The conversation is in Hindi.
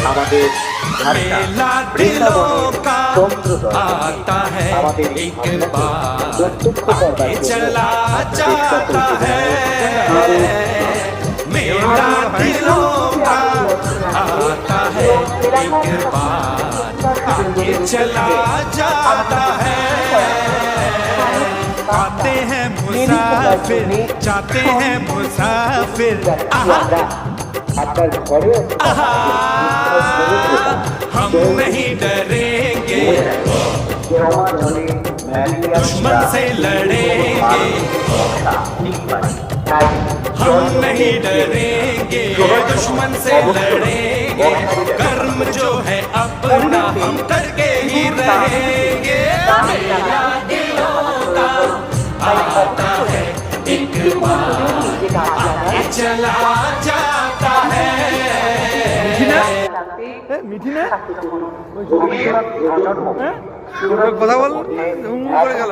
আমাদের मेला दिलों का आता है एक बार आगे चला जाता है मेला दिलों का आता है एक बार आगे चला जाता है आते हैं मुसाफिर जाते हैं मुसाफिर আপনার ঘরে हम नहीं डरेंगे दुश्मन से लड़ेंगे हम नहीं डरेंगे दुश्मन से लड़ेंगे कर्म जो है अपना हम करके ही रहेंगे मेरा दिलों का आता है एक बार आगे चला जाता है মিঠি না কথা বল করে গেল